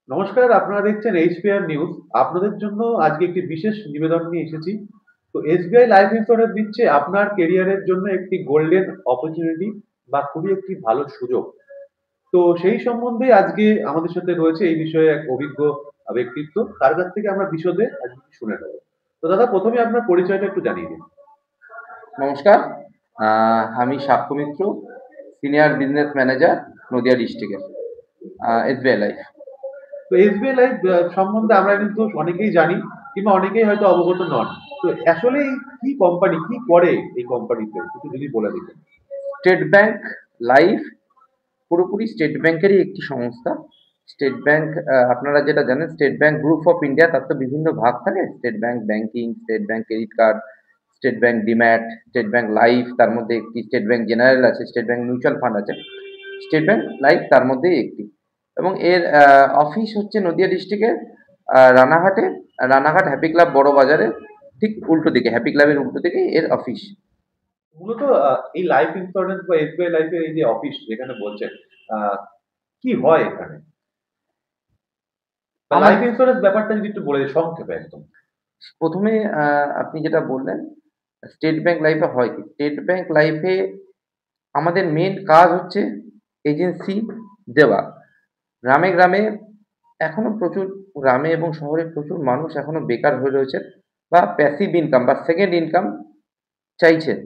নমস্কার, আপনারা দেখছেন এইচপিআর নিউজ। আপনাদের জন্য আজকে একটি বিশেষ নিবেদন নিয়ে এসেছি। তো এসবিআই লাইফ ইন্স্যুরেন্স দিচ্ছে আপনার কেরিয়ারের জন্য একটি গোল্ডেন অপরচুনিটি বা খুবই একটি ভালো সুযোগ। তো সেই সম্বন্ধে আজকে আমাদের সাথে রয়েছে এই বিষয়ে এক অভিজ্ঞ ব্যক্তিত্ব। তার কাছ থেকে আমরা বিশদে আজকে শুনে নেব। তো দাদা, প্রথমে আপনার পরিচয়টা একটু জানিয়ে দিন। নমস্কার। আমি সাক্ষ্য মিত্র, সিনিয়র বিজনেস ম্যানেজার, নদিয়া ডিস্ট্রিক্টের এসবিআই লাইফ। তো এসবিআই লাইফ সম্বন্ধে আমরা কিন্তু অনেকেই জানি, কিংবা অনেকেই হয়তো অবগত নন। তো আসলে এই কি কোম্পানি, কি করে এই কোম্পানিতে, একটু যদি বলে দিতেন। স্টেট ব্যাংক লাইফ পুরোপুরি স্টেট ব্যাংকেরই একটি সংস্থা। স্টেট ব্যাংক, আপনারা যেটা জানেন, state bank group of India, তার তো বিভিন্ন ভাগ থাকে। State bank banking, state bank credit card, state bank demat, state bank life, তার মধ্যে একটি স্টেট ব্যাংক জেনারেল আছে, স্টেট ব্যাংক মিউচুয়াল ফান্ড আছে, স্টেট ব্যাংক লাইফ তার মধ্যেই একটি। এবং এর অফিস হচ্ছে নদিয়া ডিস্ট্রিক্টের রানাঘাটে। রানাঘাট হ্যাপি ক্লাব বড় বাজারে ঠিক উল্টো দিকে, হ্যাপি ক্লাবের উল্টো দিকেই এর অফিস। মূলত এই লাইফ ইন্স্যুরেন্স বা এসবিআই লাইফের এই যে অফিস যেখানে বলছেন, আহ, কি হয় এখানে, বা আমার লাইফ ইন্স্যুরেন্স ব্যাপারটা যদি একটু বলে দিই সংক্ষেপে একদম। প্রথমে আপনি যেটা বললেন, স্টেট ব্যাংক লাইফে হয় কি? স্টেট ব্যাংক লাইফে আমাদের মেন কাজ হচ্ছে এজেন্সি দেওয়া। গ্রামে গ্রামে এখনো প্রচুর, গ্রামে এবং শহরে প্রচুর মানুষ এখনো বেকার হয়ে রয়েছে, বা প্যাসিভ ইনকাম বা সেকেন্ড ইনকাম চাইছেন।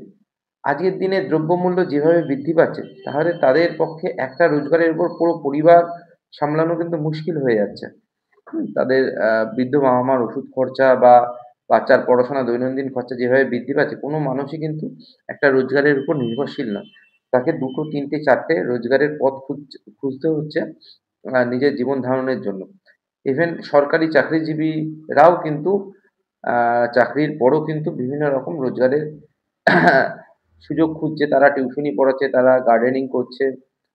আজকের দিনে দ্রব্যমূল্য যেভাবে বৃদ্ধি পাচ্ছে, তাহলে তাদের পক্ষে একটা রোজগারের উপর পুরো পরিবার সামলানো কিন্তু মুশকিল হয়ে যাচ্ছে। তাদের বৃদ্ধ বাবা-মার ওষুধ খরচা বা বাচ্চার পড়াশোনা, দৈনন্দিন খরচা যেভাবে বৃদ্ধি পাচ্ছে, কোনো মানুষই কিন্তু একটা রোজগারের উপর নির্ভরশীল না। তাকে ২ টো ৩ টে ৪ টে রোজগারের পথ খুঁজতে হচ্ছে নিজের জীবন ধারণের জন্য। ইভেন সরকারি চাকরিজীবীরাও কিন্তু চাকরির পরও কিন্তু বিভিন্ন রকম রোজগারের সুযোগ খুঁজছে। তারা টিউশনি পড়াচ্ছে, তারা গার্ডেনিং করছে,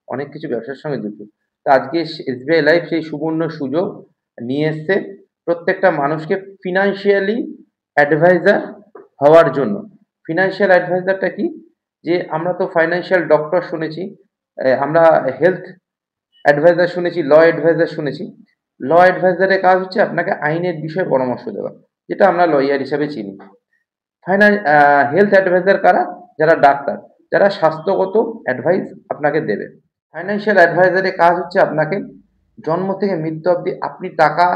অনেক কিছু ব্যবসার সঙ্গে যুক্ত। তো আজকে এসবিআই লাইফ সেই সুবর্ণ সুযোগ নিয়ে এসছে প্রত্যেকটা মানুষকে ফিনান্সিয়ালি অ্যাডভাইজার হওয়ার জন্য। ফিনান্সিয়াল অ্যাডভাইজারটা কি? যে আমরা তো ফাইন্যান্সিয়াল ডক্টর শুনেছি, আমরা হেলথ অ্যাডভাইজার শুনেছি, ল অ্যাডভাইজার শুনেছি। ল অ্যাডভাইজারের কাজ হচ্ছে আপনাকে আইনের বিষয়ে পরামর্শ দেওয়া, যেটা আমরা লয়ার হিসাবে চিনি। হেলথ অ্যাডভাইজার কারা? যারা ডাক্তার, যারা স্বাস্থ্যগত অ্যাডভাইস আপনাকে দেবে। ফাইন্যান্সিয়াল অ্যাডভাইজারের কাজ হচ্ছে আপনাকে জন্ম থেকে মৃত্যু অবধি আপনি টাকা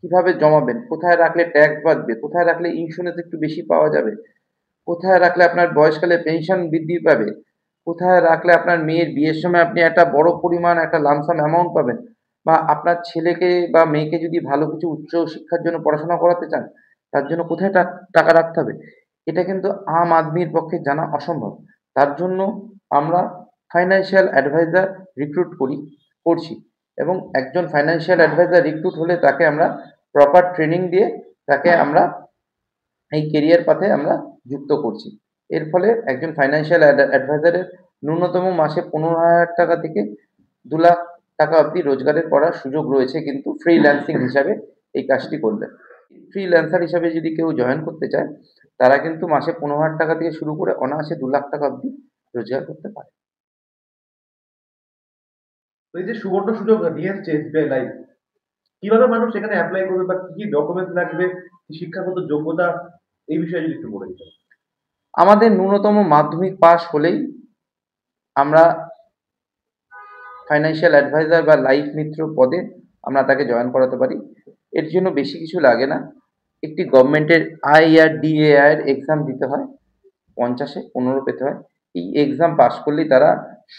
কিভাবে জমাবেন, কোথায় রাখলে ট্যাক্স বাঁচবে, কোথায় রাখলে ইন্স্যুরেন্স একটু বেশি পাওয়া যাবে, কোথায় রাখলে আপনার বয়সকালে পেনশন বৃদ্ধি পাবে, কোথায় রাখলে আপনার মেয়ের বিয়ের সময় আপনি একটা বড় পরিমাণ একটা লামসাম অ্যামাউন্ট পাবেন, বা আপনার ছেলেকে বা মেয়েকে যদি ভালো কিছু উচ্চ শিক্ষার জন্য পড়াশোনা করাতে চান, তার জন্য কোথায় টাকা রাখতে হবে, এটা কিন্তু আম আদমির পক্ষে জানা অসম্ভব। তার জন্য আমরা ফাইন্যান্সিয়াল অ্যাডভাইজার রিক্রুট করছি, এবং একজন ফাইন্যান্সিয়াল অ্যাডভাইজার রিক্রুট হলে তাকে আমরা প্রপার ট্রেনিং দিয়ে তাকে আমরা এই কেরিয়ার পাথে আমরা যুক্ত করছি। এর ফলে একজন ফাইন্যান্সিয়াল অ্যাডভাইজারের ন্যূনতম মাসে ১৫,০০০ টাকা থেকে ২,০০,০০০ টাকা অবধি রোজগারের করার সুযোগ রয়েছে, কিন্তু ফ্রিল্যান্সিং হিসাবে এই কাজটি করলে। ফ্রিল্যান্সার হিসাবে যদি কেউ জয়েন করতে চায়, তারা কিন্তু মাসে ১৫,০০০ টাকা থেকে শুরু করে অনায়াসে ২,০০,০০০ টাকা অবধি রোজগার করতে পারে। তো এই যে সুবর্ণ সুযোগ নিয়ে এসছে এসবিআই লাইফ, কিভাবে মানুষ এখানে অ্যাপ্লাই করবে বা কি কি ডকুমেন্টস লাগবে, কি শিক্ষাগত যোগ্যতা, এই বিষয়ে যদি একটু বলে দিতেন। আমাদের ন্যূনতম মাধ্যমিক পাস হলেই আমরা ফাইন্যান্সিয়াল অ্যাডভাইজার বা লাইফ মিত্র পদে আমরা তাকে জয়েন করাতে পারি। এর জন্য বেশি কিছু লাগে না। একটি গভর্নমেন্টের আইআরডিএআই এর এক্সাম দিতে হয়। ৫০-এ ১৫ পেতে হয়। এই এক্সাম পাস করলেই তারা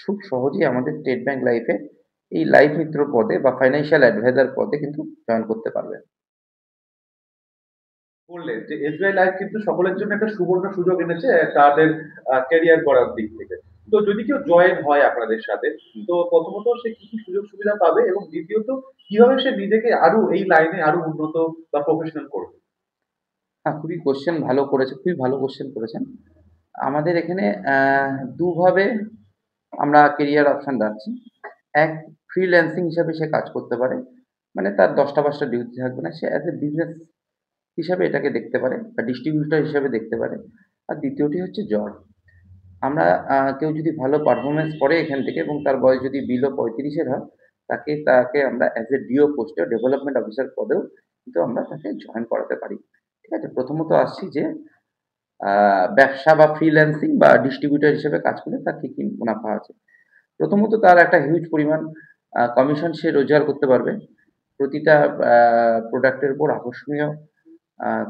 খুব সহজেই আমাদের স্টেট ব্যাংক লাইফে এই লাইফ মিত্র পদে বা ফাইন্যান্সিয়াল অ্যাডভাইজার পদে কিন্তু জয়েন করতে পারবে। বললেন যে এসবিআই লাইফ কিন্তু সকলের জন্য একটা সুবর্ণ সুযোগ এনেছে তাদের ক্যারিয়ার করার দিক থেকে। তো যদি কেউ জয়েন হয় আপনাদের সাথে, তো প্রথমত সে কি কি সুযোগ সুবিধা পাবে, এবং দ্বিতীয়ত কিভাবে সে নিজেকে আরো এই লাইনে আরো উন্নত বা প্রফেশনাল করবে। হ্যাঁ, খুবই ভালো কোয়েশ্চেন করেছেন। আমাদের এখানে ২ ভাবে আমরা কেরিয়ার অপশন রাখছি। এক, ফ্রিল্যান্সিং হিসাবে সে কাজ করতে পারে। মানে তার ১০ টা ৫ টা ডিউটি থাকবে না। সে অ্যাজ এ বিজনেস হিসাবে এটাকে দেখতে পারে, বা ডিস্ট্রিবিউটর হিসাবে দেখতে পারে। আর দ্বিতীয়টি হচ্ছে জব। আমরা কেউ যদি ভালো পারফরম্যান্স করে এখান থেকে এবং তার বয়স যদি বিলো ৩৫ এর হয়, তাকে আমরা অ্যাজ এ ডিও পোস্টে ডেভেলপমেন্ট অফিসার পদেও কিন্তু আমরা তাকে জয়েন করাতে পারি। ঠিক আছে? প্রথমত আসছি যে আ ব্যবসা বা ফ্রিল্যান্সিং বা ডিস্ট্রিবিউটর হিসেবে কাজ করলে তার কি মুনাফা আছে। প্রথমত তার একটা হিউজ পরিমাণ কমিশন সে রোজগার করতে পারবে। প্রতিটা আ প্রোডাক্টের উপর আকর্ষণীয়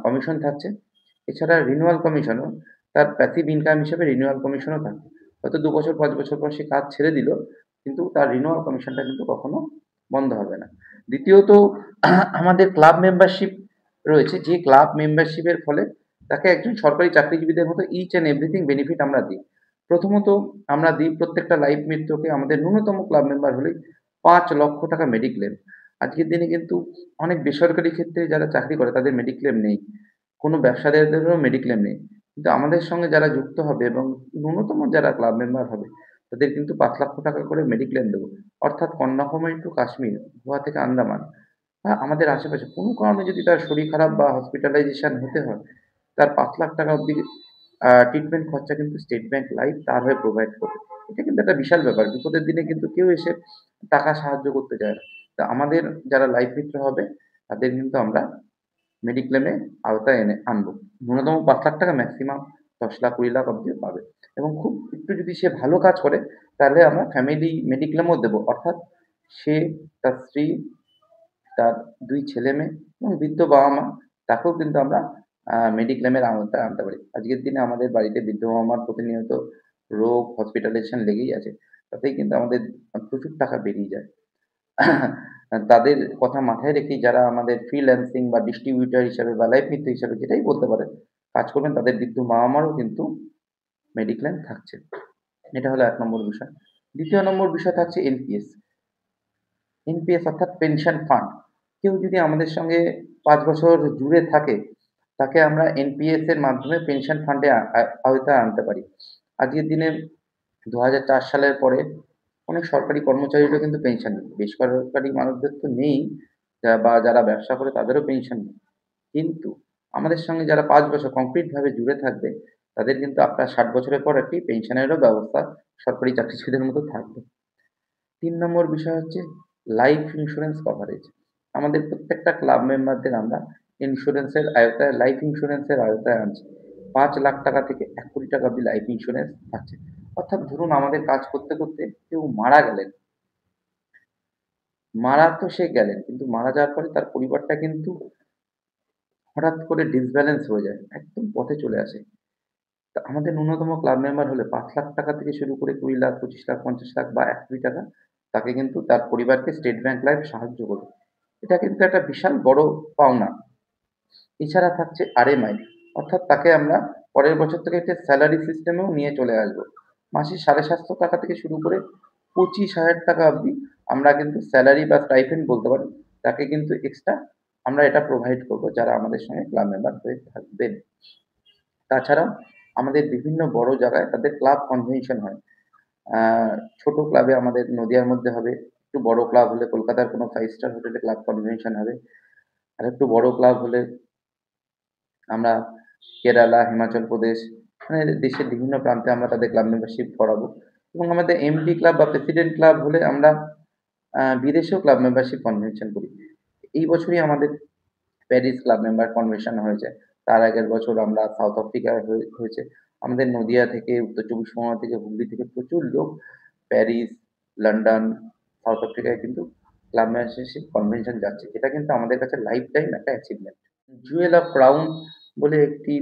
কমিশন থাকছে। এছাড়া রিনিউয়াল কমিশনও তার প্যাসিভ ইনকাম হিসেবে রিনিউয়াল কমিশনও থাকবে। হয়তো ২ বছর ৫ বছর পর সে কাজ ছেড়ে দিল। কিন্তু তার রিনিউয়াল কমিশনটা কিন্তু কখনো বন্ধ হবে না। দ্বিতীয়ত আমাদের ক্লাব মেম্বারশিপ রয়েছে। যে ক্লাব মেম্বারশিপের ফলে তাকে একজন সরকারি চাকরিজীবীদের মতো ইচ অ্যান্ড এভরিথিং বেনিফিট আমরা দিই। প্রথমত আমরা দিই প্রত্যেকটা লাইফ মিত্রকে আমাদের ন্যূনতম ক্লাব মেম্বার হলেই ৳৫,০০,০০০ মেডিক্লেম। আজকের দিনে কিন্তু অনেক বেসরকারি ক্ষেত্রে যারা চাকরি করে তাদের মেডিক্লেম নেই। কোনো ব্যবসাদারদেরও মেডিক্লেম নেই। কিন্তু আমাদের সঙ্গে যারা যুক্ত হবে এবং ন্যূনতম যারা ক্লাব মেম্বার হবে তাদের কিন্তু ৳৫,০০,০০০ করে মেডিক্লেম দেবো। অর্থাৎ কন্যাকুমারী টু কাশ্মীর, গোয়া থেকে আন্দামান বা আমাদের আশেপাশে কোনো কারণে যদি তার শরীর খারাপ বা হসপিটালাইজেশন হতে হয়, তার ৳৫,০০,০০০ অব্দি ট্রিটমেন্ট খরচা কিন্তু স্টেট ব্যাংক লাইফ তার হয়ে প্রোভাইড করবে। এটা কিন্তু একটা বিশাল ব্যাপার। বিপদের দিনে কিন্তু কেউ এসে টাকা সাহায্য করতে চায় না। তো আমাদের যারা লাইফ মিত্র হবে তাদের কিন্তু আমরা মেডিক্লেমের আওতায় আনবো। ন্যূনতম ৳৫,০০,০০০ ম্যাক্সিমাম ১০,০০,০০০ ২০,০০,০০০ অব্দিও পাবে। এবং খুব একটু যদি সে ভালো কাজ করে তাহলে আমরা ফ্যামিলি মেডিক্লেমও দেবো। অর্থাৎ সে, তার স্ত্রী, তার ২ ছেলেমেয়ে এবং বৃদ্ধ বাবা-মা তাকেও কিন্তু আমরা মেডিক্লেমের আওতায় আনতে পারি। আজকের দিনে আমাদের বাড়িতে বৃদ্ধ বাবা-মার প্রতিনিয়ত রোগ, হসপিটালাইজেশন লেগেই আছে। তাতেই কিন্তু আমাদের প্রচুর টাকা বেরিয়ে যায়। তাদের কথা মাথায় রেখেই যারা আমাদের ফ্রিল্যান্সিং বা ডিস্ট্রিবিউটর হিসাবে বা লাইফ মিত্র হিসাবে যেটাই বলতে পারেন, কাজ করবেন তাদের বৃদ্ধ মা-আমারও কিন্তু মেডিক্লেম থাকছে। এটা হলো ১ নম্বর বিষয়। ২য় নম্বর বিষয় থাকছে এনপিএস। এনপিএস অর্থাৎ পেনশন ফান্ড। কেউ যদি আমাদের সঙ্গে ৫ বছর জুড়ে থাকে, তাকে আমরা এনপিএস এর মাধ্যমে পেনশন ফান্ডে আওতায় আনতে পারি। আজকের দিনে ২০০৪ সালের পরে অনেক সরকারি কর্মচারীরও কিন্তু পেনশন নেই। বেসরকারি মানুষদের তো নেই বা যারা ব্যবসা করে তাদেরও পেনশন নেই। কিন্তু আমাদের সঙ্গে যারা ৫ বছর কমপ্লিট ভাবে জুড়ে থাকবে, তাদের কিন্তু আফটার ৬০ বছরের পর একটি পেনশনেরও ব্যবস্থা সরকারি চাকরিজীবীদের মতো থাকবে। ৩ নম্বর বিষয় হচ্ছে লাইফ ইন্সুরেন্স কভারেজ। আমাদের প্রত্যেকটা ক্লাব মেম্বারদের আমরা লাইফ ইন্সুরেন্সের আওতায় আনছি। ৳৫,০০,০০০ থেকে ৳১,০০,০০,০০০ অব্দি লাইফ ইন্সুরেন্স থাকছে। অর্থাৎ ধরুন আমাদের কাজ করতে, করতে কেউ মারা গেলেন। মারা তো সে গেলেন। কিন্তু মারা যাওয়ার পরে তার পরিবারটা কিন্তু হঠাৎ করে ডিসব্যালেন্স হয়ে যায়। একদম পথে চলে আসে। তা আমাদের ন্যূনতম ক্লাব মেম্বার হলে ৳৫,০০,০০০ থেকে শুরু করে ২০,০০,০০০, ২৫,০০,০০০, ৫০,০০,০০০ বা ৳১,০০,০০,০০০ তাকে কিন্তু তার পরিবারকে স্টেট ব্যাংক লাইফ সাহায্য করবে। এটা কিন্তু একটা বিশাল বড় পাওনা। এছাড়া থাকছে আরএমআই অর্থাৎ তাকে আমরা পরের বছর থেকে একটা সেলারি সিস্টেমেও নিয়ে চলে আসবো। মাসে ৳৭৫০ থেকে শুরু করে ৳২৫,০০০ অব্দি আমরা কিন্তু সেলারি বা স্টাইপেন্ড বলতে পারেন। তাকে কিন্তু এক্সট্রা আমরা এটা প্রোভাইড করব যারা আমাদের সঙ্গে ক্লাব মেম্বার হয়ে থাকবেন। তাছাড়াও আমাদের বিভিন্ন বড় জায়গায় তাদের ক্লাব কনভেনশন হয়। আ ছোট ক্লাবে আমাদের নদীয়ার মধ্যে হবে। একটু বড় ক্লাব হলে কলকাতার কোনো 5 স্টার হোটেলে ক্লাব কনভেনশন হবে। আরেকটু বড় ক্লাব হলে আমরা কেরালা, হিমাচল প্রদেশ মানে দেশের বিভিন্ন প্রান্তে আমরা তাদের ক্লাব মেম্বারশিপ করাবো এবং আমাদের এমডি ক্লাব বা প্রেসিডেন্ট ক্লাব হলে আমরা বিদেশেও ক্লাব মেম্বারশিপ কনভেনশন করি। এই বছরই আমাদের প্যারিস ক্লাব মেম্বার কনভেনশন হয়েছে। তার আগের বছর আমরা সাউথ আফ্রিকায় হয়েছে। আমাদের নদিয়া থেকে, উত্তর চব্বিশ পরগনা থেকে, হুগলি থেকে প্রচুর লোক প্যারিস, লন্ডন, সাউথ আফ্রিকায় কিন্তু ক্লাব মেম্বারশিপ কনভেনশন যাচ্ছে। এটা কিন্তু আমাদের কাছে লাইফ টাইম একটা অ্যাচিভমেন্ট। জুয়েল অফ ক্রাউন বলে একটি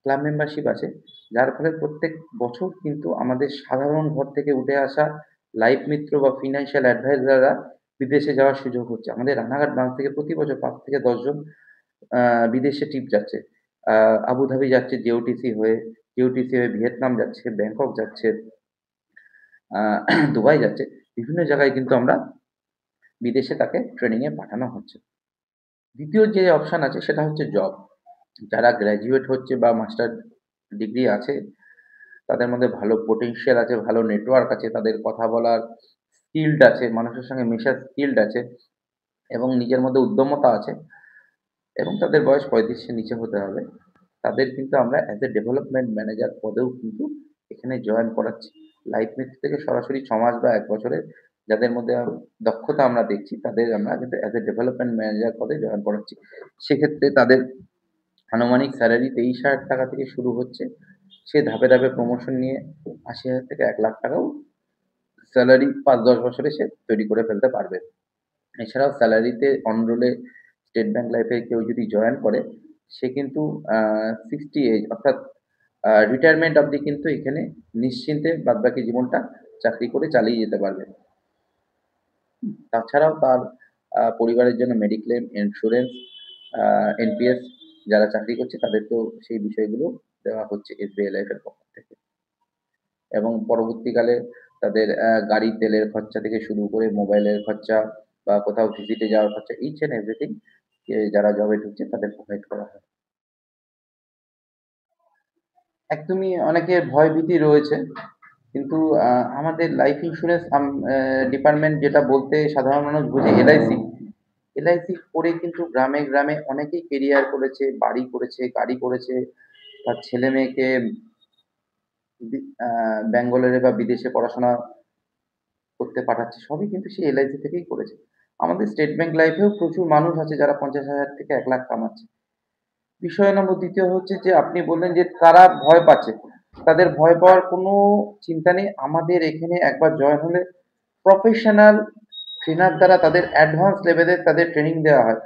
ক্লাব মেম্বারশিপ আছে। যার ফলে প্রত্যেক বছর কিন্তু আমাদের সাধারণ ঘর থেকে উঠে আসা লাইফ মিত্র বা ফিন্যান্সিয়াল অ্যাডভাইজাররা বিদেশে যাওয়ার সুযোগ হচ্ছে। আমাদের রানাঘাট ব্রাঞ্চ থেকে প্রতি বছর ৫ থেকে ১০ জন আ বিদেশে ট্রিপ যাচ্ছে। আ আবুধাবি যাচ্ছে জেওটিসি হয়ে, জেওটিসি হয়ে ভিয়েতনাম যাচ্ছে, ব্যাংকক যাচ্ছে, আ দুবাই যাচ্ছে। বিভিন্ন জায়গায় কিন্তু আমরা বিদেশে তাকে ট্রেনিং এ পাঠানো হচ্ছে। ২য় যে অপশন আছে সেটা হচ্ছে জব। যারা গ্র্যাজুয়েট হচ্ছে বা মাস্টার ডিগ্রি আছে, তাদের মধ্যে ভালো potential আছে, ভালো নেটওয়ার্ক আছে, তাদের কথা বলার স্কিলড আছে, মানুষের সঙ্গে মেশার স্কিলড আছে এবং নিজের মধ্যে উদ্যমতা আছে এবং তাদের বয়স ৩৫ এর নিচে হতে হবে। তাদের কিন্তু আমরা অ্যাজ এ ডেভেলপমেন্ট ম্যানেজার পদেও কিন্তু এখানে জয়েন করাচ্ছি। লাইফ মিত্র থেকে সরাসরি 6 মাস বা 1 বছরে যাদের মধ্যে দক্ষতা আমরা দেখছি তাদের আমরা কিন্তু অ্যাজ এ ডেভেলপমেন্ট ম্যানেজার পদে জয়েন করাচ্ছি। সেক্ষেত্রে তাদের আনুমানিক স্যালারি 23,000 টাকা থেকে শুরু হচ্ছে। সে ধাপে, ধাপে প্রমোশন নিয়ে 80,000 থেকে 1,00,000 টাকাও স্যালারি ৫-১০ বছরে সে তৈরি করে ফেলতে পারবে। এছাড়াও স্যালারিতে অন রোলে স্টেট ব্যাংক লাইফে কেউ যদি জয়েন করে সে কিন্তু 60 এজ অর্থাৎ রিটায়ারমেন্ট অবধি কিন্তু এখানে নিশ্চিন্তে বাদবাকি জীবনটা চাকরি করে চালিয়ে যেতে পারবে। তাছাড়াও তার পরিবারের জন্য মেডিক্লেম, ইন্স্যুরেন্স, এনপিএস যারা চাকরি করছে তাদেরকেও সেই বিষয়গুলো দেওয়া হচ্ছে এসবিআই লাইফের পক্ষ থেকে। এবং পরবর্তীকালে তাদের গাড়ির তেলের খরচা থেকে শুরু করে মোবাইলের খরচা বা কোথাও ভিজিটে যাওয়ার খরচা ইচ অ্যান্ড এভরিথিং যারা জবে ঢুকছে তাদের প্রোভাইড করা হয়। একদমই অনেকের ভয়-ভীতি রয়েছে। কিন্তু আমাদের লাইফ ইন্সুরেন্স ডিপার্টমেন্ট যেটা বলতে সাধারণ মানুষ বোঝে এলআইসি। এলআইসি করে কিন্তু গ্রামে, গ্রামে অনেকেই কেরিয়ার করেছে, বাড়ি করেছে, গাড়ি করেছে। তার ছেলে-মেয়েকে বি আ ব্যাঙ্গালোরে বা বিদেশে পড়াশোনা করতে পাঠাচ্ছে। সবই কিন্তু সেই এলআইসি থেকেই করেছে। আমাদের স্টেট ব্যাংক লাইফেও প্রচুর মানুষ আছে যারা ৫০,০০০ থেকে ১,০০,০০০ কামাচ্ছে। বিষয় নম্বর ২য় হচ্ছে যে আপনি বললেন যে তারা ভয় পাচ্ছে। তাদের ভয় পাওয়ার কোনো চিন্তা নেই। আমাদের এখানে একবার জয়েন হলে প্রফেশনাল ট্রেনার দ্বারা তাদের অ্যাডভান্স লেভেলের তাদের ট্রেনিং দেওয়া হয়।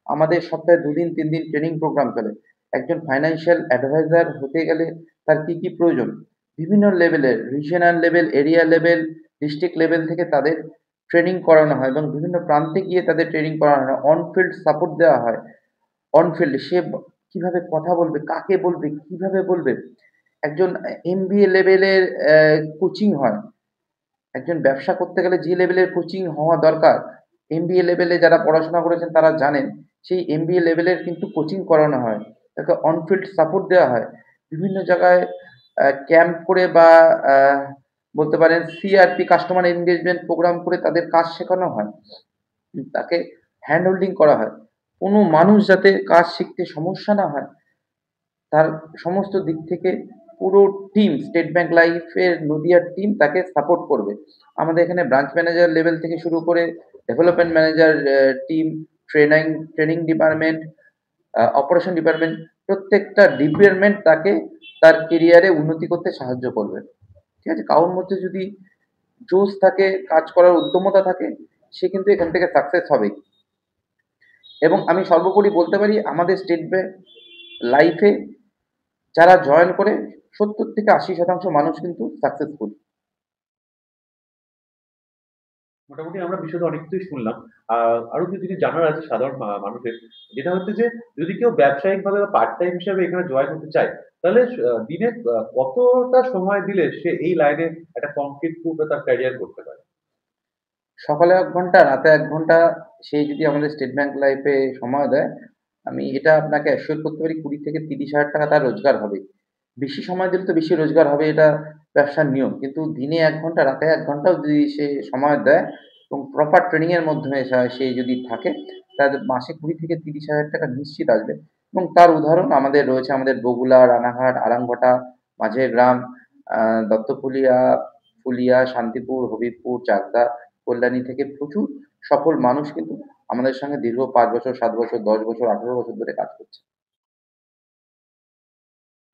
আমাদের সপ্তাহে ২ দিন ৩ দিন ট্রেনিং প্রোগ্রাম চলে। একজন ফাইন্যান্সিয়াল অ্যাডভাইজার হতে গেলে তার কি প্রয়োজন? বিভিন্ন লেভেলের regional level, area level, district level থেকে তাদের ট্রেনিং করানো হয় এবং বিভিন্ন প্রান্তে গিয়ে তাদের ট্রেনিং করানো হয়। অন ফিল্ড সাপোর্ট দেওয়া হয়। অন ফিল্ড সে কিভাবে কথা বলবে, কাকে বলবে, কিভাবে বলবে? একজন এমবিএ লেভেলের কোচিং হয়। একজন ব্যবসা করতে গেলে যে লেভেলের কোচিং হওয়া দরকার, এমবিএ লেভেলে যারা পড়াশোনা করেছেন তারা জানেন। সেই এমবিএ লেভেলের কিন্তু কোচিং করানো হয়। তাকে অন ফিল্ড সাপোর্ট দেওয়া হয়। বিভিন্ন জায়গায় ক্যাম্প করে বা আ বলতে পারেন সিআরপি কাস্টমার এনগেজমেন্ট প্রোগ্রাম করে তাদের কাজ শেখানো হয়। তাকে হ্যান্ড হোল্ডিং করা হয়। কোনো মানুষ যাতে কাজ শিখতে সমস্যা না হয় তার সমস্ত দিক থেকে পুরো টিম স্টেট ব্যাংক লাইফের নদিয়ার টিম তাকে সাপোর্ট করবে। আমাদের এখানে ব্রাঞ্চ ম্যানেজার লেভেল থেকে শুরু করে development manager team, training training department, operation department প্রত্যেকটা ডিপার্টমেন্ট তাকে তার কেরিয়ারে উন্নতি করতে সাহায্য করবে। ঠিক আছে? কারোর মধ্যে যদি জোশ থাকে, কাজ করার উদ্যমতা থাকে, সে কিন্তু এখান থেকে সাকসেস হবেই। এবং আমি সর্বোপরি বলতে পারি আমাদের স্টেট ব্যাংক লাইফে যারা জয়েন করে ৭০-৮০% মানুষ কিন্তু সাকসেসফুল। মোটামুটি আমরা বিষয়টা অনেক কিছুই শুনলাম। আরো কিছু জিনিস জানার আছে সাধারণ মানুষের। যেটা হচ্ছে যে যদি কেউ ব্যবসায়িকভাবে বা পার্ট টাইম হিসাবে এখানে জয়েন হতে চায়, তাহলে দিনে কতটা সময় দিলে সে এই লাইনে একটা কংক্রিট প্রুফ তার ক্যারিয়ার করতে পারে? সকালে ১ ঘন্টা, রাতে ১ ঘন্টা সে যদি আমাদের স্টেট ব্যাংক লাইফে সময় দেয়, আমি এটা আপনাকে অ্যাসিওর করতে পারি ২০,০০০-৩০,০০০ টাকা তার রোজগার হবেই। বেশি সময় দিলে তো বেশি রোজগার হবে এটা ব্যবসার নিয়ম। কিন্তু দিনে ১ ঘন্টা, রাতে ১ ঘন্টাও যদি সে সময় দেয় এবং প্রপার ট্রেনিং এর মাধ্যমে সে যদি থাকে, তাহলে মাসে ২০,০০০-৩০,০০০ টাকা নিশ্চিত আসবে এবং তার উদাহরণ আমাদের রয়েছে আমাদের বগুড়া, রানাঘাট, আড়াংঘাটা, মাঝের গ্রাম, আ দত্তফুলিয়া, ফুলিয়া, শান্তিপুর, হবিবপুর, চাকদা, কল্যাণী থেকে প্রচুর সফল মানুষ কিন্তু আমাদের সঙ্গে দীর্ঘ ৫ বছর, ৭ বছর, ১০ বছর, ১৮ বছর ধরে কাজ করছে।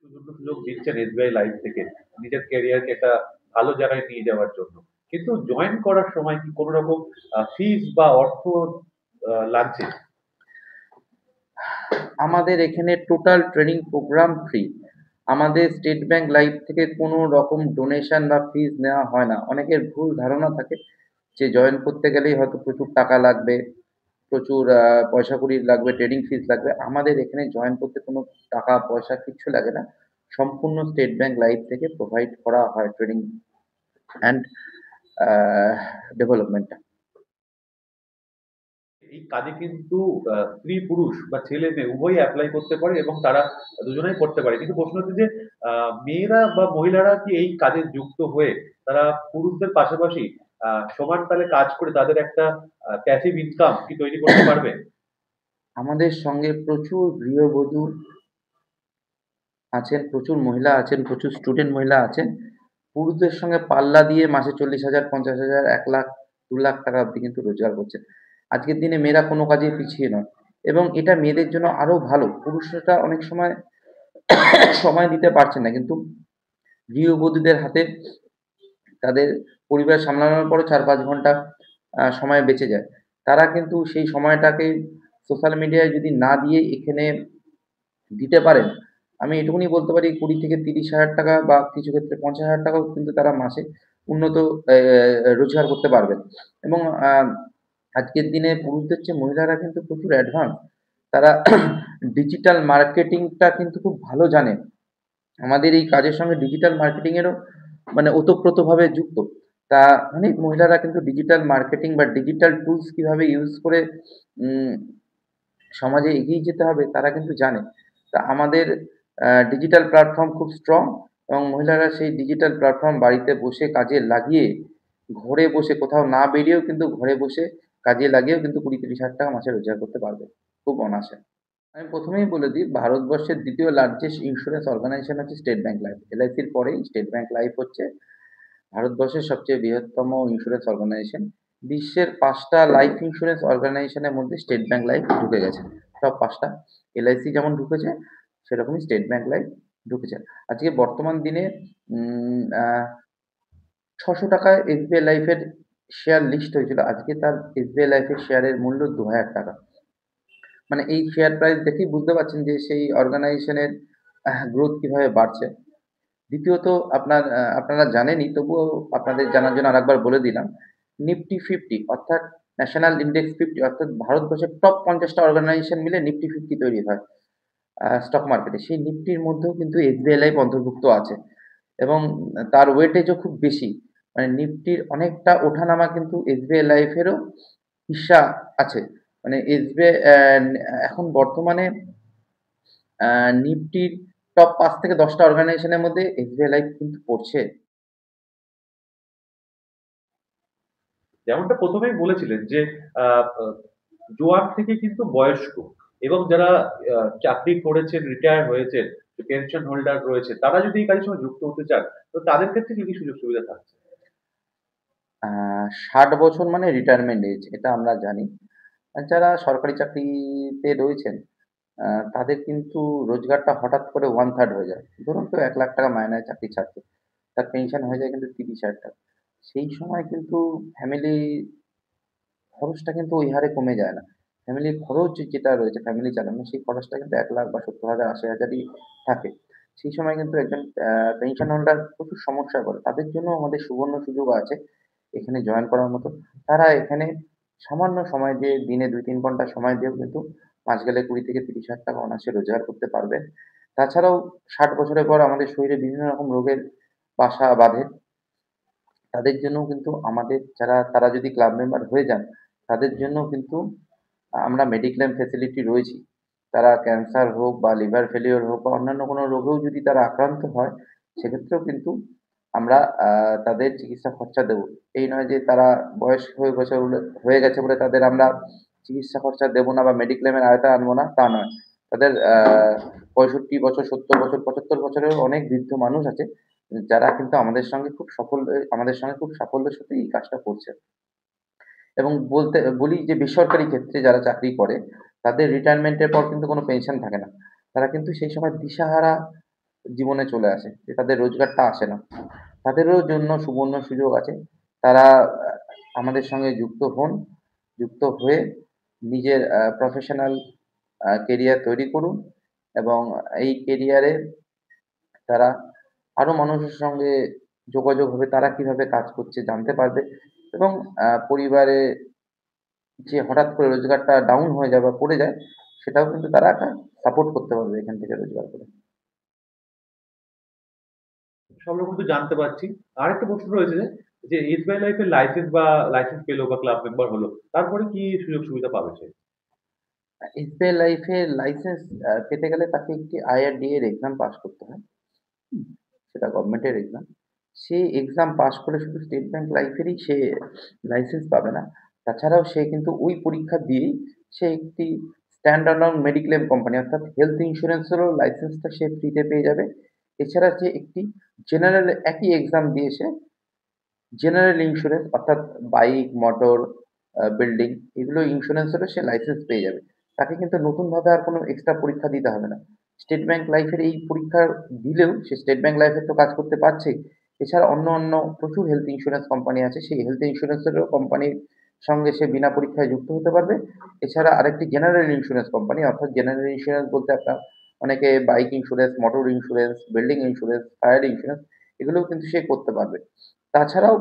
সুযোগ সুযোগ দিচ্ছেন এসবিআই লাইফ থেকে নিজের ক্যারিয়ারকে একটা ভালো জায়গায় নিয়ে যাওয়ার জন্য। কিন্তু জয়েন করার সময় কি কোনো রকম ফিস বা অর্থ লাগছে? আমাদের এখানে টোটাল ট্রেনিং প্রোগ্রাম ফ্রি। আমাদের স্টেট ব্যাংক লাইফ থেকে কোনো রকম ডোনেশন বা ফিস নেওয়া হয় না। অনেকের ভুল ধারণা থাকে যে জয়েন করতে গেলেই হয়তো প্রচুর টাকা লাগবে, প্রচুর পয়সা-কড়ি লাগবে, ট্রেনিং ফিস লাগবে। আমাদের এখানে জয়েন করতে কোনো টাকা পয়সা কিচ্ছু লাগে না। সম্পূর্ণ স্টেট ব্যাংক লাইফ থেকে প্রোভাইড করা হয় ট্রেনিং অ্যান্ড আ ডেভেলপমেন্টটা। এই কাজে কিন্তু স্ত্রী-পুরুষ বা ছেলে-মেয়ে উভয়ই এপ্লাই করতে পারে এবং তারা দুজনেই করতে পারে। কিন্তু প্রশ্ন হচ্ছে যে মেয়েরা বা মহিলারা কি এই কাজে যুক্ত হয়ে তারা পুরুষদের পাশাপাশি আ সমান তালে কাজ করে তাদের একটা প্যাসিভ ইনকাম কি তৈরি করতে পারবে? আমাদের সঙ্গে প্রচুর গৃহবধূ আছেন, প্রচুর মহিলা আছেন, প্রচুর স্টুডেন্ট মহিলা আছেন। পুরুষদের সঙ্গে পাল্লা দিয়ে মাসে 40,000, 50,000, 1,00,000, 2,00,000 টাকা অব্দি কিন্তু রোজগার করছে। আজকের দিনে মেয়েরা কোনো কাজেই পিছিয়ে নয় এবং এটা মেয়েদের জন্য আরো ভালো। পুরুষরা অনেক সময় সময় দিতে পারছে না। কিন্তু গৃহবধূদের হাতে তাদের পরিবার সামলানোর পরও ৪-৫ ঘন্টা সময় বেঁচে যায়। তারা কিন্তু সেই সময়টাকে সোশ্যাল মিডিয়ায় যদি না দিয়ে এখানে দিতে পারেন, আমি এটুকুনি বলতে পারি 20,000-30,000 টাকা বা কিছু ক্ষেত্রে 50,000 টাকাও কিন্তু তারা মাসে উন্নত রোজগার করতে পারবেন। এবং আজকের দিনে পুরুষদের চেয়ে মহিলারা কিন্তু প্রচুর অ্যাডভান্স। তারা ডিজিটাল মার্কেটিংটা কিন্তু খুব ভালো জানে। আমাদের এই কাজের সঙ্গে ডিজিটাল মার্কেটিং এরও মানে ওতপ্রোতভাবে যুক্ত। তা অনেক মহিলারা কিন্তু ডিজিটাল মার্কেটিং বা ডিজিটাল টুলস কিভাবে ইউজ করে উম সমাজে এগিয়ে যেতে হবে তারা কিন্তু জানে। তা আমাদের ডিজিটাল প্ল্যাটফর্ম খুব স্ট্রং এবং মহিলারা সেই ডিজিটাল প্ল্যাটফর্ম বাড়িতে বসে কাজে লাগিয়ে, ঘরে বসে কোথাও না বেরিয়েও কিন্তু ঘরে বসে কাজে লাগিয়েও কিন্তু 20-30 হাজার টাকা মাসে রোজগার করতে পারবে খুব অনায়াসে। আমি ১ম এই বলে দিই ভারতবর্ষের ২য় লার্জেস্ট ইন্স্যুরেন্স অর্গানাইজেশন হচ্ছে স্টেট ব্যাংক লাইফ। এলআইসির পরেই স্টেট ব্যাংক লাইফ হচ্ছে ভারতবর্ষের সবচেয়ে বৃহত্তম ইন্স্যুরেন্স অর্গানাইজেশন। বিশ্বের ৫ টা লাইফ ইন্স্যুরেন্স অর্গানাইজেশনের মধ্যে স্টেট ব্যাংক লাইফ ঢুকে গেছে। সব ৫ টা। এলআইসি যেমন ঢুকেছে সেরকমই স্টেট ব্যাংক লাইফ ঢুকেছে। আজকে বর্তমান দিনে উম আ ৳৬০০ এসবিআই লাইফের শেয়ার লিস্ট হয়েছিল। আজকে তার এসবিআই লাইফের শেয়ারের মূল্য ৳২,০০০। মানে এই শেয়ার প্রাইস দেখেই বুঝতে পারছেন যে সেই অর্গানাইজেশনের গ্রোথ কিভাবে বাড়ছে। দ্বিতীয়ত আপনারা জানেনই তবুও আপনাদের জানার জন্য আরেকবার বলে দিলাম। নিফটি 50 অর্থাৎ ন্যাশনাল ইনডেক্স 50 অর্থাৎ ভারতবর্ষের টপ ৫০ টা অর্গানাইজেশন মিলে নিফটি 50 তৈরি হয় স্টক মার্কেটে। সেই নিফটির মধ্যেও কিন্তু এসবিআই লাইফ অন্তর্ভুক্ত আছে এবং তার ওয়েটেজও খুব বেশি। মানে নিফটির অনেকটা ওঠানামা কিন্তু এসবিআই লাইফেরও হিস্সা আছে। মানে এসবিআই এখন বর্তমানে আ নিফটির টপ ৫ থেকে ১০ টা অর্গানাইজেশনের মধ্যে এসবিআই লাইফ কিন্তু পড়ছে। যেমনটা ১ম এই বলেছিলেন যে আ আ জোয়ান থেকে কিন্তু বয়স্ক এবং যারা চাকরি করেছেন, রিটায়ার হয়েছেন, পেনশন হোল্ডার রয়েছে, তারা যদি এই কাজের সঙ্গে যুক্ত হতে চান, তো তাদের ক্ষেত্রে কি সুযোগ সুবিধা থাকছে? আ ৬০ বছর মানে রিটায়ারমেন্ট এজ এটা আমরা জানি। আর যারা সরকারি চাকরিতে রয়েছেন আ তাদের কিন্তু রোজগারটা হঠাৎ করে 1/3 হয়ে যায়। ধরুন কেউ ৳১,০০,০০০ মাইনের চাকরি ছাড়ছে। তার পেনশন হয়ে যায় কিন্তু ৳৩০,০০০। সেই সময় কিন্তু ফ্যামিলি খরচটা কিন্তু ওই হারে কমে যায় না। ফ্যামিলির খরচ যেটা রয়েছে ফ্যামিলি চালানো সেই খরচটা কিন্তু ১,০০,০০০ বা ৭০,০০০, ৮০,০০০ই থাকে। সেই সময় কিন্তু একজন পেনশন হোল্ডার প্রচুর সমস্যায় পড়ে। তাদের জন্য আমাদের সুবর্ণ সুযোগ আছে এখানে জয়েন করার মতো। তারা এখানে সামান্য সময় দিয়ে দিনে ২-৩ ঘন্টা সময় দিয়েও কিন্তু মাস গেলে ২০,০০০-৩০,০০০ টাকা অনায়াসে রোজগার করতে পারবেন। তাছাড়াও ৬০ বছরের পর আমাদের শরীরে বিভিন্ন রকম রোগের বাসা বাঁধে। তাদের জন্যও কিন্তু আমাদের তারা যদি ক্লাব মেম্বার হয়ে যান, তাদের জন্যও কিন্তু আমরা মেডিক্লেম ফেসিলিটি রয়েছি। তারা ক্যান্সার হোক বা লিভার ফেলিউর হোক বা অন্যান্য কোনো রোগেও যদি তারা আক্রান্ত হয়, সেক্ষেত্রেও কিন্তু আমরা তাদের চিকিৎসা খরচা দেবো। এই নয় যে তারা বয়স হয়ে গেছে বলে তাদের আমরা চিকিৎসা খরচা দেবো না বা মেডিক্লেমের আওতায় আনবো না, তা নয়। তাদের ৬৫ বছর, ৭০ বছর, ৭৫ বছরের অনেক বৃদ্ধ মানুষ আছে যারা কিন্তু আমাদের সঙ্গে খুব সাফল্যের সাথে এই কাজটা করছে। এবং বলি যে বেসরকারি ক্ষেত্রে যারা চাকরি করে, তাদের রিটায়ারমেন্টের পর কিন্তু কোনো পেনশন থাকে না। তারা কিন্তু সেই সময় দিশাহারা জীবনে চলে আসে যে তাদের রোজগারটা আসে না। তাদেরও জন্য সুবর্ণ সুযোগ আছে। তারা আমাদের সঙ্গে যুক্ত হন। যুক্ত হয়ে নিজের প্রফেশনাল কেরিয়ার তৈরি করুন এবং এই কেরিয়ারে তারা আরো মানুষের সঙ্গে যোগাযোগ হবে, তারা কিভাবে কাজ করছে জানতে পারবে এবং পরিবারে যে হঠাৎ করে রোজগারটা ডাউন হয়ে যায় বা পড়ে যায়, সেটাও কিন্তু তারা একটা সাপোর্ট করতে পারবে এখান থেকে রোজগার করে। সব রকম তো জানতে পারছি। আরেকটা প্রশ্ন রয়েছে যে এসবিআই লাইফ এর লাইসেন্স পেলো বা ক্লাব মেম্বার হলো, তারপরে কি সুযোগ সুবিধা পাবে সে? এসবিআই লাইফের লাইসেন্স পেতে গেলে তাকে একটি আইআরডিএ এর এক্সাম পাস করতে হয়। হুম? সেটা গভর্নমেন্টের এক্সাম। সে এক্সাম পাস করে শুধু স্টেট ব্যাংক লাইফেরই সে লাইসেন্স পাবে না। তাছাড়াও সে কিন্তু ওই পরীক্ষা দিয়েই সে একটি স্ট্যান্ড অ্যালোন মেডিক্লেম কোম্পানি অর্থাৎ হেলথ ইন্সুরেন্সেরও লাইসেন্সটা সে ফ্রিতে পেয়ে যাবে এছাড়া যে একটি জেনারেল একই এক্সাম দিয়েছে জেনারেল ইন্স্যুরেন্স অর্থাৎ বাইক, মোটর, বিল্ডিং এগুলো ইন্স্যুরেন্সেরও সে লাইসেন্স পেয়ে যাবে। তাকে কিন্তু নতুনভাবে আর কোনো এক্সট্রা পরীক্ষা দিতে হবে না। স্টেট ব্যাংক লাইফের এই পরীক্ষা দিলেও সে স্টেট ব্যাংক লাইফের তো কাজ করতে পারছেই। এছাড়া অন্য প্রচুর হেলথ ইন্স্যুরেন্স কোম্পানি আছে। সেই হেলথ ইন্স্যুরেন্সেরও কোম্পানির সঙ্গে সে বিনা পরীক্ষায় যুক্ত হতে পারবে। এছাড়া আরেকটি জেনারেল ইন্স্যুরেন্স কোম্পানি অর্থাৎ জেনারেল ইন্স্যুরেন্স বলতে আপনার অনেকে bike insurance, motor insurance, building insurance, fire insurance এগুলোও কিন্তু সে করতে পারবে। তাছাড়াও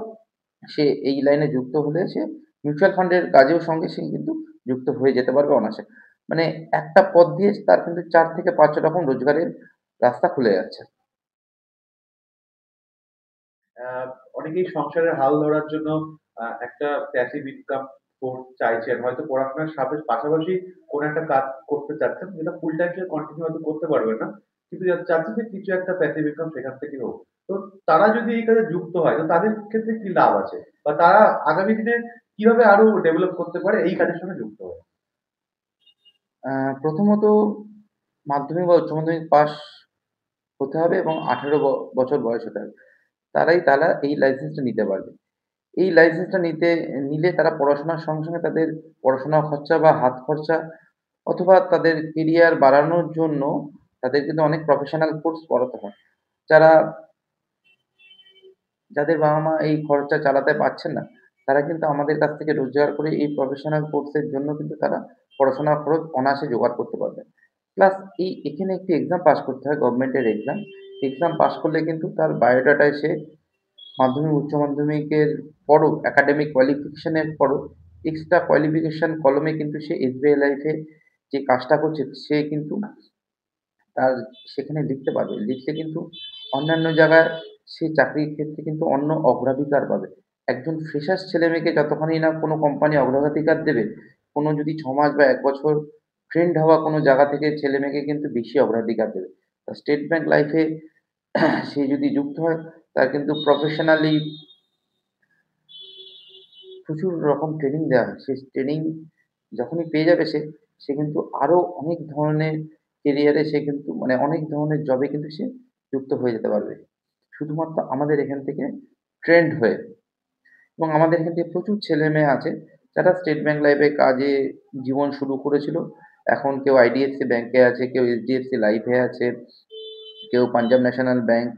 সে এই লাইনে যুক্ত হলে সে মিউচুয়াল ফান্ডের কাজেও সঙ্গে সে কিন্তু যুক্ত হয়ে যেতে পারবে অনায়াসে। মানে একটা পথ দিয়ে তার কিন্তু ৪ থেকে ৫ রকম রোজগারের রাস্তা খুলে যাচ্ছে। আ অনেকেই সংসারের হাল ধরার জন্য একটা প্যাসিভ ইনকাম সোর্স চাইছেন। হয়তো পড়াশোনার পাশাপাশি কোনো একটা কাজ করতে চাচ্ছেন, যেটা ফুল টাইম সে কন্টিনিউ হয়তো করতে পারবেন না। কিন্তু চাচ্ছেন যে কিছু একটা প্যাসিভ ইনকাম সেখান থেকে হোক। তো তারা যদি এই কাজে যুক্ত হয়, তো তাদের ক্ষেত্রে কি লাভ আছে? বা তারা আগামী দিনে কিভাবে আরো ডেভেলপ করতে পারে এই কাজের সঙ্গে যুক্ত হয়ে? আ প্রথমত মাধ্যমিক বা উচ্চ মাধ্যমিক পাস হতে হবে এবং ১৮ বছর বয়স হতে হবে। তারা এই লাইসেন্সটা নিতে পারবে। এই লাইসেন্সটা নিলে তারা পড়াশোনার সঙ্গে, সঙ্গে তাদের পড়াশোনার খরচা বা হাত খরচা অথবা তাদের কেরিয়ার বাড়ানোর জন্য তাদের কিন্তু অনেক প্রফেশনাল কোর্স করাতে হয়। যারা যাদের বাবা-মা এই খরচা চালাতে পারছেন না, তারা কিন্তু আমাদের কাছ থেকে রোজগার করে এই প্রফেশনাল কোর্সের জন্য কিন্তু তারা পড়াশোনার খরচ অনায়াসে জোগাড় করতে পারবে। প্লাস এখানে একটি এক্সাম পাস করতে হয় গভর্নমেন্টের এক্সাম। এক্সাম পাস করলে কিন্তু তার বায়োডাটায় সে মাধ্যমিক, উচ্চ মাধ্যমিকের পরও একাডেমিক কোয়ালিফিকেশন এর পরও এক্সট্রা কোয়ালিফিকেশন কলমে কিন্তু সে এসবিআই লাইফে যে কাজটা করছে সে কিন্তু তার সেখানে লিখতে পারবে। লিখলে কিন্তু অন্যান্য জায়গায় সে চাকরির ক্ষেত্রে কিন্তু অন্য অগ্রাধিকার পাবে। একজন ফ্রেশার্স ছেলেমেয়েকে যতখানি না কোনো কোম্পানি অগ্রাধিকার দেবে, কোনো যদি ৬ মাস বা ১ বছর ট্রেন্ড হওয়া কোনো জায়গা থেকে ছেলেমেয়েকে কিন্তু বেশি অগ্রাধিকার দেবে। স্টেট ব্যাংক লাইফে সে যদি যুক্ত হয় তার কিন্তু প্রফেশনালি প্রচুর রকম ট্রেনিং দেওয়া হয়। সেই ট্রেনিং যখনই পেয়ে যাবে সে কিন্তু আরো অনেক ধরনের কেরিয়ারে সে কিন্তু মানে অনেক ধরনের জবে কিন্তু সে যুক্ত হয়ে যেতে পারবে। শুধুমাত্র আমাদের এখান থেকে ট্রেন্ড হয়ে এবং আমাদের এখান থেকে প্রচুর ছেলেমেয়ে আছে যারা স্টেট ব্যাংক লাইফে কাজে জীবন শুরু করেছিল। এখন কেউ আইডিএফসি ব্যাংকে আছে, কেউ এইচডিএফসি লাইফে আছে, কেউ পাঞ্জাব ন্যাশনাল ব্যাংক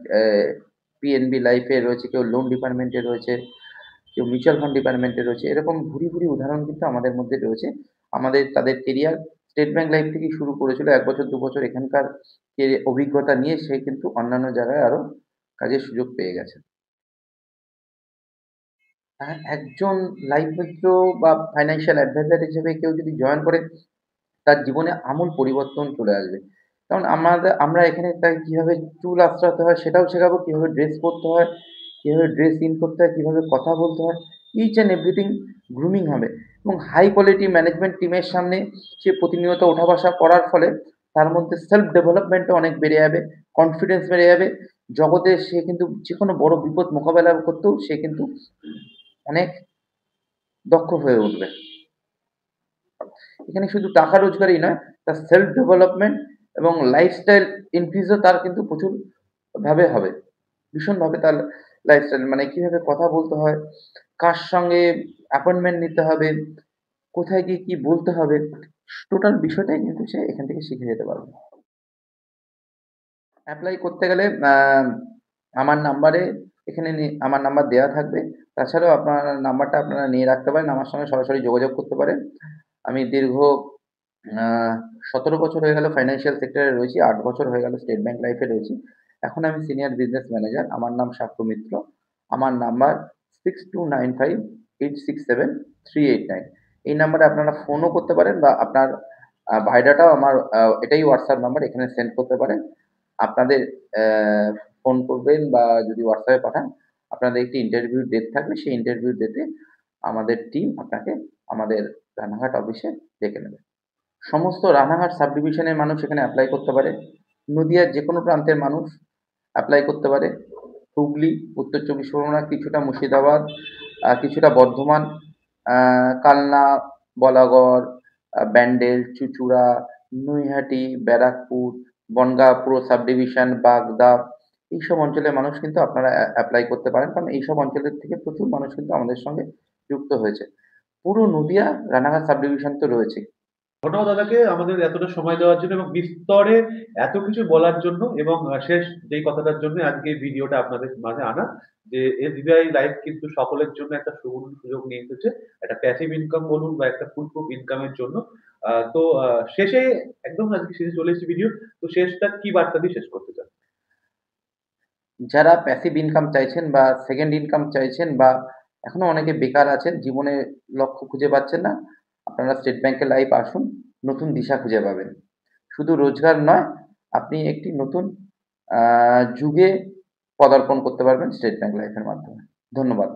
পিএনবি লাইফে রয়েছে, কেউ লোন ডিপার্টমেন্টে রয়েছে, কেউ মিউচুয়াল ফান্ড ডিপার্টমেন্টে রয়েছে। এরকম ভুরি উদাহরণ কিন্তু আমাদের মধ্যে রয়েছে। তাদের কেরিয়ার স্টেট ব্যাংক লাইফ থেকেই শুরু করেছিল। ১ বছর ২ বছর এখানকার অভিজ্ঞতা নিয়ে সে কিন্তু অন্যান্য জায়গায় আরো কাজের সুযোগ পেয়ে গেছে। একজন লাইফ মিত্র বা ফাইন্যান্সিয়াল অ্যাডভাইজার হিসেবে কেউ যদি জয়েন করে তার জীবনে আমূল পরিবর্তন চলে আসবে। কারণ আমরা এখানে তাকে কিভাবে চুল আঁচড়াতে হয় সেটাও শেখাবো, কিভাবে ড্রেস পরতে হয়, কিভাবে ড্রেস ইন করতে হয়, কিভাবে কথা বলতে হয়। ইচ অ্যান্ড এভরিথিং গ্রুমিং হবে এবং হাই কোয়ালিটি ম্যানেজমেন্ট টিমের সামনে সে প্রতিনিয়ত ওঠা বসা করার ফলে তার মধ্যে সেলফ ডেভেলপমেন্টও অনেক বেড়ে যাবে, কনফিডেন্স বেড়ে যাবে। জগতে সে কিন্তু যেকোনো বড় বিপদ মোকাবেলা করতেও সে কিন্তু অনেক দক্ষ হয়ে উঠবে। এখানে শুধু টাকা রোজগারই নয়, তার সেলফ ডেভেলপমেন্ট এবং লাইফস্টাইল ইনক্রিজও তার কিন্তু প্রচুর ভাবে হবে। ভীষণভাবে তার লাইফস্টাইল মানে কিভাবে কথা বলতে হয়, কার সঙ্গে অ্যাপয়েন্টমেন্ট নিতে হবে, কোথায় গিয়ে কি বলতে হবে, টোটাল বিষয়টাই কিন্তু সে এখান থেকে শিখে যেতে পারবে। এপ্লাই করতে গেলে আমার নাম্বারে আমার নাম্বার দেওয়া থাকবে। তাছাড়াও আপনার নাম্বারটা আপনারা নিয়ে রাখতে পারেন। আমার সঙ্গে সরাসরি যোগাযোগ করতে পারেন। আমি দীর্ঘ আ ১৭ বছর হয়ে গেল ফাইন্যান্সিয়াল সেক্টরে রয়েছি। ৮ বছর হয়ে গেল স্টেট ব্যাংক লাইফে রয়েছি। এখন আমি সিনিয়র বিজনেস ম্যানেজার। আমার নাম সাক্ষ্য মিত্র। আমার নাম্বার 6295867389 এই নাম্বারে আপনারা ফোনও করতে পারেন বা আপনার বায়োডাটাও এটাই হোয়াটসঅ্যাপ নাম্বার এখানে সেন্ড করতে পারেন। আপনাদের ফোন করবেন বা যদি হোয়াটসঅ্যাপে পাঠান, আপনাদের একটি ইন্টারভিউ ডেট থাকবে। সেই ইন্টারভিউ ডেটে আমাদের টিম আপনাকে আমাদের রানাঘাট অফিসে ডেকে নেবে। সমস্ত রানাঘাট সাব ডিভিশনের মানুষ এখানে এপ্লাই করতে পারে। নদীয়ার যেকোনো প্রান্তের মানুষ এপ্লাই করতে পারে। হুগলি, উত্তর চব্বিশ পরগনা, কিছুটা মুর্শিদাবাদ, কিছুটা বর্ধমান, কালনা, বলাগড়, ব্যান্ডেল, চুঁচুড়া, নৈহাটি, ব্যারাকপুর, বনগাঁ পুর সাব ডিভিশন, বাগদা এইসব অঞ্চলের মানুষ কিন্তু আপনারা অ্যাপ্লাই করতে পারেন। কারণ এইসব অঞ্চলের থেকে প্রচুর মানুষ কিন্তু আমাদের সঙ্গে যুক্ত হয়েছে। পুরো নদীয়া রানাঘাট সাব ডিভিশন তো রয়েছেই। ধন্যবাদ দাদাকে আমাদের এতটা সময় দেওয়ার জন্য এবং বিস্তরে এত কিছু বলার জন্য এবং শেষ যেই কথাটার জন্য আজকে এই ভিডিওটা আপনাদের মাঝে আনা যে এসবিআই লাইফ কিন্তু সকলের জন্য একটা সুবর্ণ সুযোগ নিয়ে এসেছে একটা প্যাসিভ ইনকাম বলুন বা একটা ফুল প্রুফ ইনকামের জন্য তো শেষে একদম আজকে শেষে চলে এসেছি ভিডিও তো শেষটা কি বার্তা দিয়ে শেষ করতে চান যারা প্যাসিভ ইনকাম চাইছেন বা সেকেন্ড ইনকাম চাইছেন বা এখনো অনেকে বেকার আছেন, জীবনে লক্ষ্য খুঁজে পাচ্ছেন না, আপনারা স্টেট ব্যাংকে লাইফ আসুন, নতুন দিশা খুঁজে পাবেন। শুধু রোজগার নয়, আপনি একটি নতুন যুগে পদার্পণ করতে পারবেন স্টেট ব্যাংক লাইফের মাধ্যমে। ধন্যবাদ।